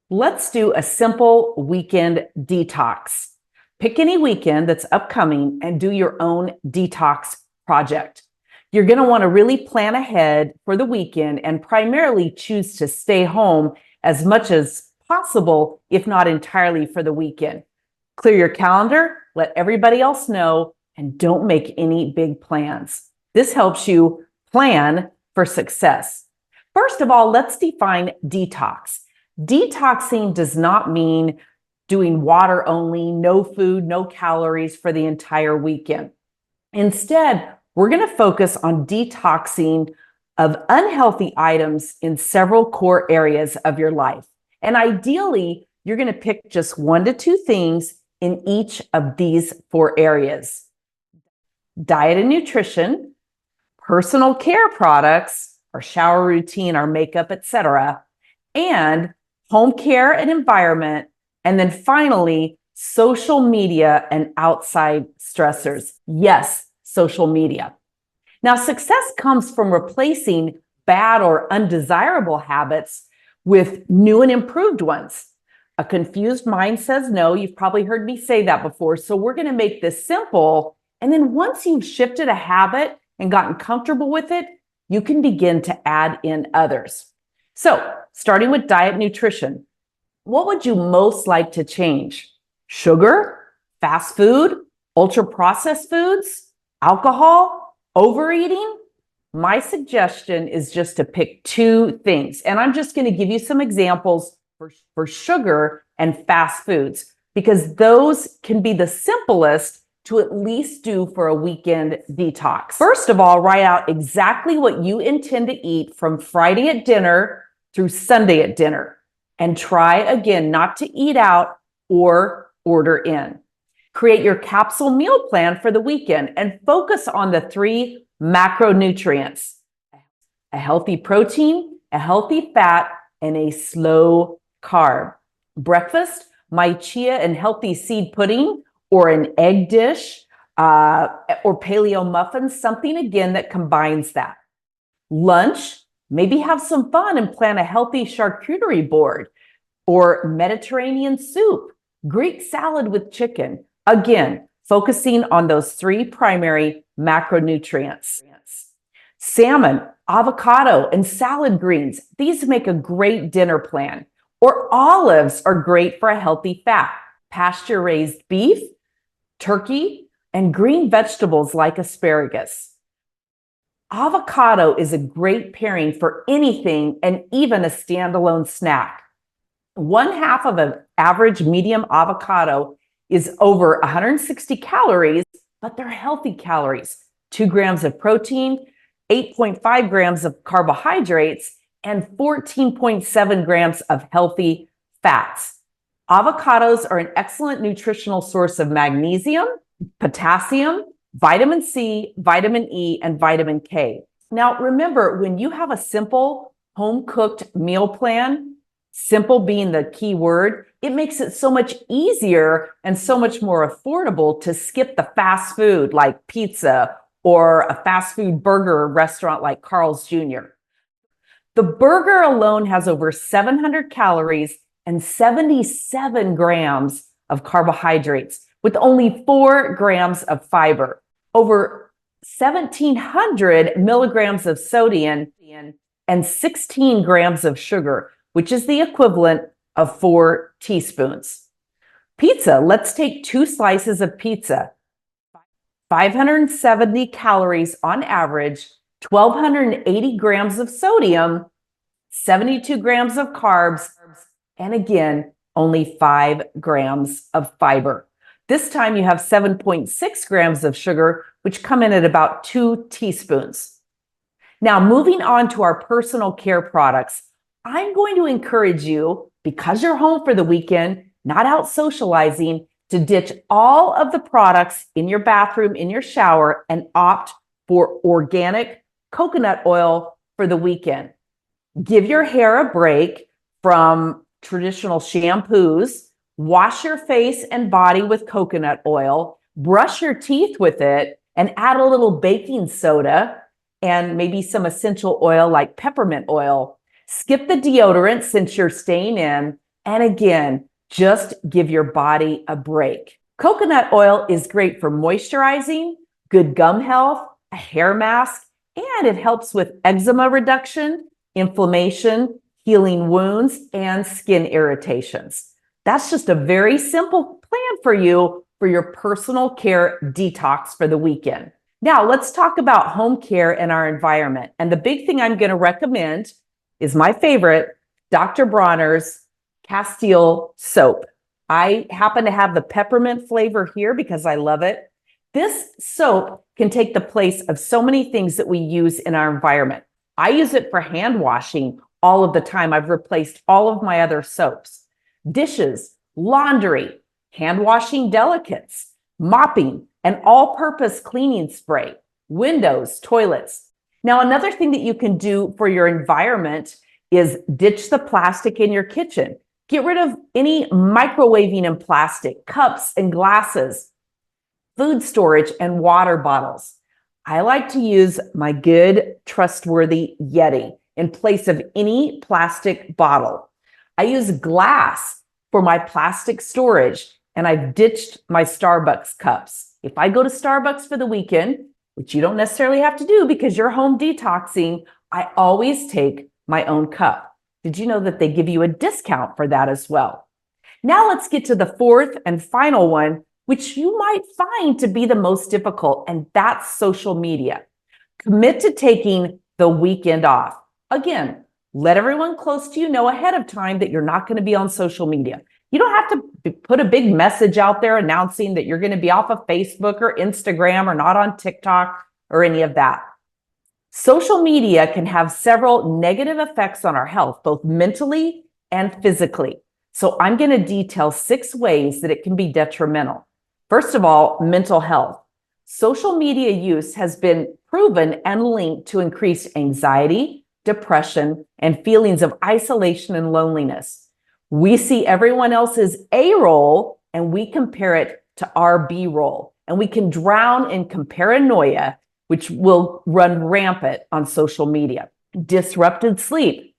Let's do a simple weekend detox. Pick any weekend that's upcoming and do your own detox project. You're going to want to really plan ahead for the weekend and primarily choose to stay home as much as possible, if not entirely for the weekend. Clear your calendar, let everybody else know, and don't make any big plans. This helps you plan for success. First of all, let's define detox. Detoxing does not mean doing water only, no food, no calories for the entire weekend. Instead, we're going to focus on detoxing of unhealthy items in several core areas of your life. And ideally, you're going to pick just 1 to 2 things in each of these 4 areas: diet and nutrition, personal care products, our shower routine, our makeup, etc., and home care and environment, and then finally, social media and outside stressors. Yes, social media. Now, success comes from replacing bad or undesirable habits with new and improved ones. A confused mind says no. You've probably heard me say that before. So we're going to make this simple. And then once you've shifted a habit and gotten comfortable with it, you can begin to add in others. So, starting with diet nutrition, what would you most like to change? Sugar, fast food, ultra-processed foods, alcohol, overeating? My suggestion is just to pick 2 things. And I'm just going to give you some examples for sugar and fast foods, because those can be the simplest to at least do for a weekend detox. First of all, write out exactly what you intend to eat from Friday at dinner through Sunday at dinner, and try again not to eat out or order in. Create your capsule meal plan for the weekend and focus on the 3 macronutrients: a healthy protein, a healthy fat, and a slow carb. Breakfast, my chia and healthy seed pudding, or an egg dish, or paleo muffins, something again that combines that. Lunch, maybe have some fun and plan a healthy charcuterie board, or Mediterranean soup, Greek salad with chicken. Again, focusing on those 3 primary macronutrients. Salmon, avocado, and salad greens. These make a great dinner plan. Or olives are great for a healthy fat. Pasture-raised beef, turkey, and green vegetables like asparagus. Avocado is a great pairing for anything and even a standalone snack. 1/2 of an average medium avocado is over 160 calories, but they're healthy calories: 2 grams of protein, 8.5 grams of carbohydrates, and 14.7 grams of healthy fats. Avocados are an excellent nutritional source of magnesium, potassium, vitamin C, vitamin E, and vitamin K. Now, remember, when you have a simple home-cooked meal plan, simple being the key word, it makes it so much easier and so much more affordable to skip the fast food like pizza or a fast food burger restaurant like Carl's Jr. The burger alone has over 700 calories and 77 grams of carbohydrates, with only 4 grams of fiber, over 1,700 milligrams of sodium, and 16 grams of sugar, which is the equivalent of 4 teaspoons. Pizza, let's take 2 slices of pizza. 570 calories on average, 1,280 grams of sodium, 72 grams of carbs, and again, only 5 grams of fiber. This time you have 7.6 grams of sugar, which come in at about 2 teaspoons. Now, moving on to our personal care products, I'm going to encourage you, because you're home for the weekend, not out socializing, to ditch all of the products in your bathroom, in your shower, and opt for organic coconut oil for the weekend. Give your hair a break from traditional shampoos. Wash your face and body with coconut oil, brush your teeth with it, and add a little baking soda and maybe some essential oil like peppermint oil. Skip the deodorant since you're staying in, And again, just give your body a break. Coconut oil is great for moisturizing, good gum health, a hair mask, and it helps with eczema reduction, inflammation, healing wounds, and skin irritations. That's just a very simple plan for you for your personal care detox for the weekend. Now, let's talk about home care and our environment. And the big thing I'm going to recommend is my favorite, Dr. Bronner's Castile soap. I happen to have the peppermint flavor here because I love it. This soap can take the place of so many things that we use in our environment. I use it for hand washing all of the time. I've replaced all of my other soaps. Dishes, laundry, hand washing delicates, mopping, an all-purpose cleaning spray, windows, toilets. Now, another thing that you can do for your environment is ditch the plastic in your kitchen. Get rid of any microwaving in plastic, cups and glasses, food storage and water bottles. I like to use my good, trustworthy Yeti in place of any plastic bottle. I use glass for my plastic storage, and I've ditched my Starbucks cups. If I go to Starbucks for the weekend, which you don't necessarily have to do because you're home detoxing, I always take my own cup. Did you know that they give you a discount for that as well? Now let's get to the fourth and final one, which you might find to be the most difficult, and that's social media. Commit to taking the weekend off. Again, let everyone close to you know ahead of time that you're not going to be on social media. You don't have to put a big message out there announcing that you're going to be off of Facebook or Instagram or not on TikTok or any of that. Social media can have several negative effects on our health, both mentally and physically. So I'm going to detail 6 ways that it can be detrimental. First of all, mental health. Social media use has been proven and linked to increased anxiety, depression, and feelings of isolation and loneliness. We see everyone else's A roll and we compare it to our B roll, and we can drown in comparanoia, which will run rampant on social media. Disrupted sleep.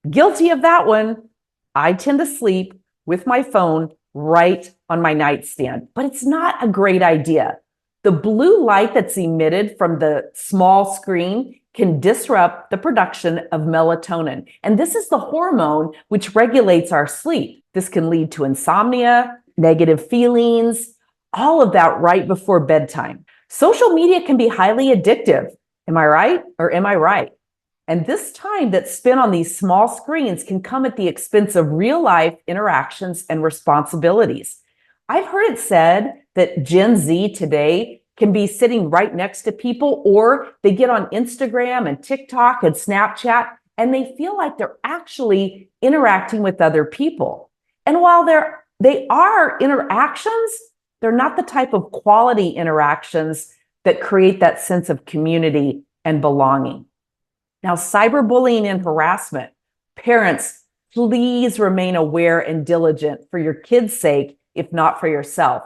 Guilty of that one. I tend to sleep with my phone right on my nightstand, but it's not a great idea. The blue light that's emitted from the small screen can disrupt the production of melatonin. And this is the hormone which regulates our sleep. This can lead to insomnia, negative feelings, all of that right before bedtime. Social media can be highly addictive. Am I right? Or am I right? And this time that's spent on these small screens can come at the expense of real life interactions and responsibilities. I've heard it said that Gen Z today can be sitting right next to people, or they get on Instagram and TikTok and Snapchat, and they feel like they're actually interacting with other people. And while they are interactions, they're not the type of quality interactions that create that sense of community and belonging. Now, cyberbullying and harassment. Parents, please remain aware and diligent for your kids' sake, if not for yourself.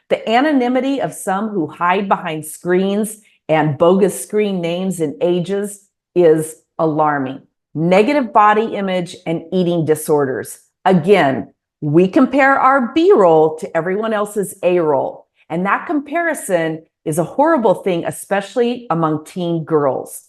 The anonymity of some who hide behind screens and bogus screen names and ages is alarming. Negative body image and eating disorders. Again, we compare our B roll to everyone else's A roll. And that comparison is a horrible thing, especially among teen girls.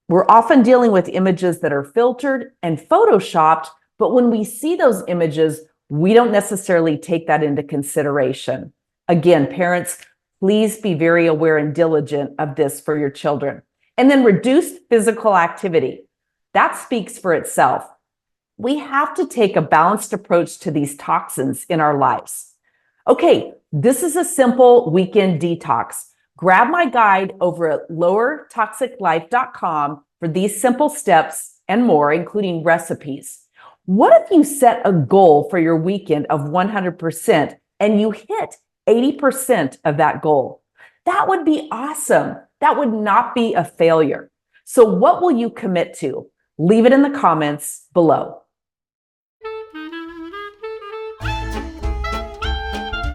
We're often dealing with images that are filtered and photoshopped, but when we see those images, we don't necessarily take that into consideration. Again, parents, please be very aware and diligent of this for your children. And then reduced physical activity. That speaks for itself. We have to take a balanced approach to these toxins in our lives. Okay, this is a simple weekend detox. Grab my guide over at lowertoxiclife.com for these simple steps and more, including recipes. What if you set a goal for your weekend of 100% and you hit 80% of that goal? That would be awesome. That would not be a failure. So what will you commit to? Leave it in the comments below.